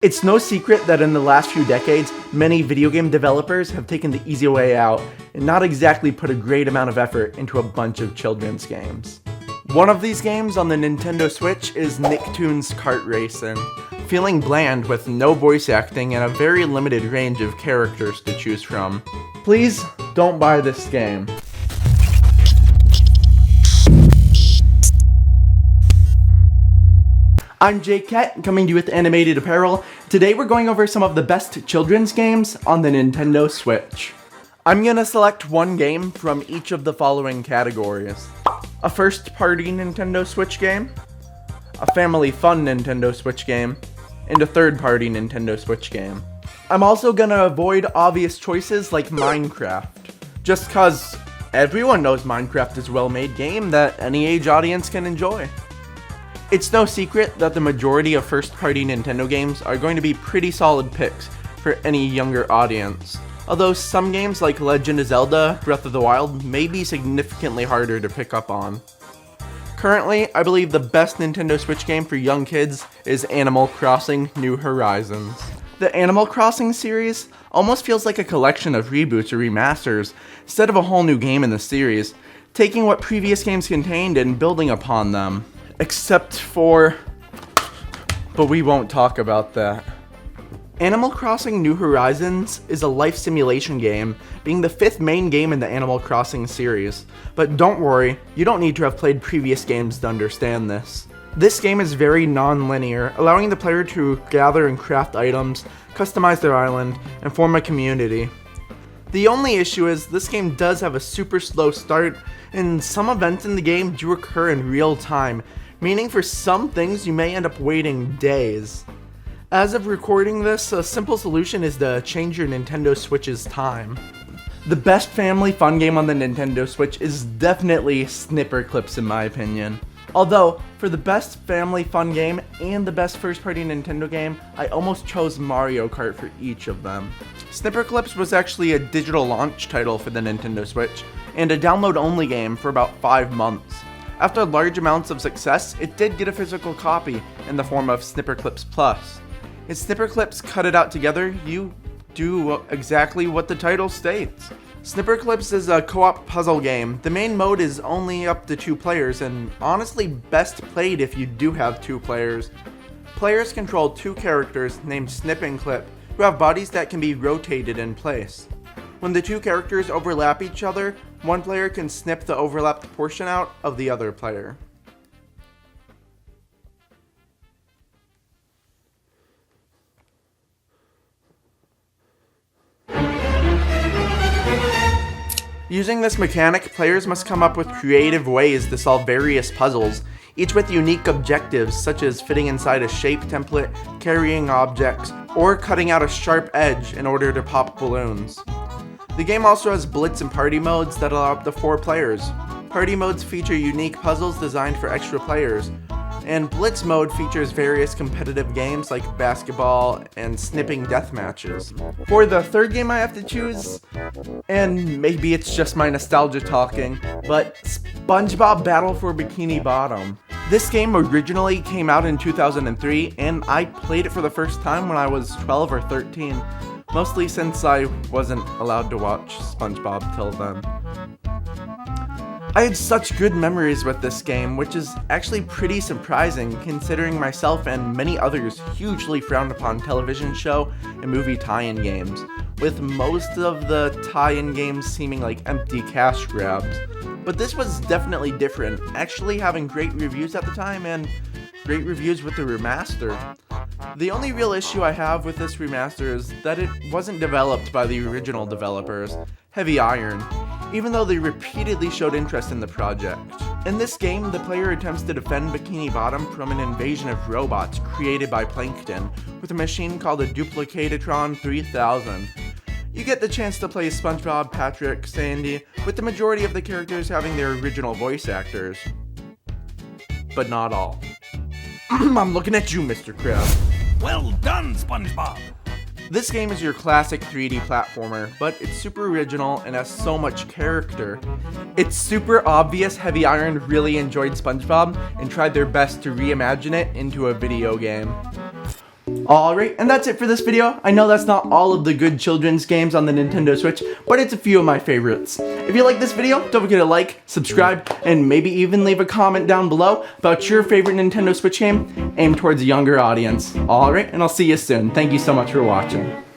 It's no secret that in the last few decades, many video game developers have taken the easy way out and not exactly put a great amount of effort into a bunch of children's games. One of these games on the Nintendo Switch is Nicktoons Kart Racing, feeling bland with no voice acting and a very limited range of characters to choose from. Please don't buy this game. I'm Jake Kett, coming to you with Animated Apparel. Today we're going over some of the best children's games on the Nintendo Switch. I'm gonna select one game from each of the following categories: a first-party Nintendo Switch game, a family fun Nintendo Switch game, and a third-party Nintendo Switch game. I'm also gonna avoid obvious choices like Minecraft, just cause everyone knows Minecraft is a well-made game that any age audience can enjoy. It's no secret that the majority of first-party Nintendo games are going to be pretty solid picks for any younger audience, although some games like Legend of Zelda: Breath of the Wild may be significantly harder to pick up on. Currently, I believe the best Nintendo Switch game for young kids is Animal Crossing: New Horizons. The Animal Crossing series almost feels like a collection of reboots or remasters instead of a whole new game in the series, taking what previous games contained and building upon them. Except for... but we won't talk about that. Animal Crossing New Horizons is a life simulation game, being the 5th main game in the Animal Crossing series. But don't worry, you don't need to have played previous games to understand this. This game is very non-linear, allowing the player to gather and craft items, customize their island, and form a community. The only issue is this game does have a super slow start, and some events in the game do occur in real time, meaning for some things you may end up waiting days. As of recording this, a simple solution is to change your Nintendo Switch's time. The best family fun game on the Nintendo Switch is definitely Snipper Clips in my opinion. Although, for the best family fun game and the best first-party Nintendo game, I almost chose Mario Kart for each of them. Snipper Clips was actually a digital launch title for the Nintendo Switch, and a download-only game for about 5 months. After large amounts of success, it did get a physical copy in the form of Snipper Clips Plus. In Snipper Clips Cut It Out Together, you do exactly what the title states. Snipper Clips is a co-op puzzle game. The main mode is only up to 2 players, and honestly best played if you do have 2 players. Players control 2 characters named Snip and Clip, who have bodies that can be rotated in place. When the 2 characters overlap each other, one player can snip the overlapped portion out of the other player. Using this mechanic, players must come up with creative ways to solve various puzzles, each with unique objectives such as fitting inside a shape template, carrying objects, or cutting out a sharp edge in order to pop balloons. The game also has Blitz and Party modes that allow up to 4 players. Party modes feature unique puzzles designed for extra players, and Blitz mode features various competitive games like basketball and snipping death matches. For the third game I have to choose, and maybe it's just my nostalgia talking, but SpongeBob Battle for Bikini Bottom. This game originally came out in 2003, and I played it for the first time when I was 12 or 13. Mostly since I wasn't allowed to watch SpongeBob till then. I had such good memories with this game, which is actually pretty surprising considering myself and many others hugely frowned upon television show and movie tie-in games, with most of the tie-in games seeming like empty cash grabs. But this was definitely different, actually having great reviews at the time and great reviews with the remaster. The only real issue I have with this remaster is that it wasn't developed by the original developers, Heavy Iron, even though they repeatedly showed interest in the project. In this game, the player attempts to defend Bikini Bottom from an invasion of robots created by Plankton with a machine called a Duplicatatron 3000. You get the chance to play SpongeBob, Patrick, Sandy, with the majority of the characters having their original voice actors. But not all. I'm looking at you, Mr. Krabs. Well done, SpongeBob! This game is your classic 3D platformer, but it's super original and has so much character. It's super obvious Heavy Iron really enjoyed SpongeBob and tried their best to reimagine it into a video game. Alright, and that's it for this video. I know that's not all of the good children's games on the Nintendo Switch, but it's a few of my favorites. If you like this video, don't forget to like, subscribe, and maybe even leave a comment down below about your favorite Nintendo Switch game aimed towards a younger audience. Alright, and I'll see you soon. Thank you so much for watching.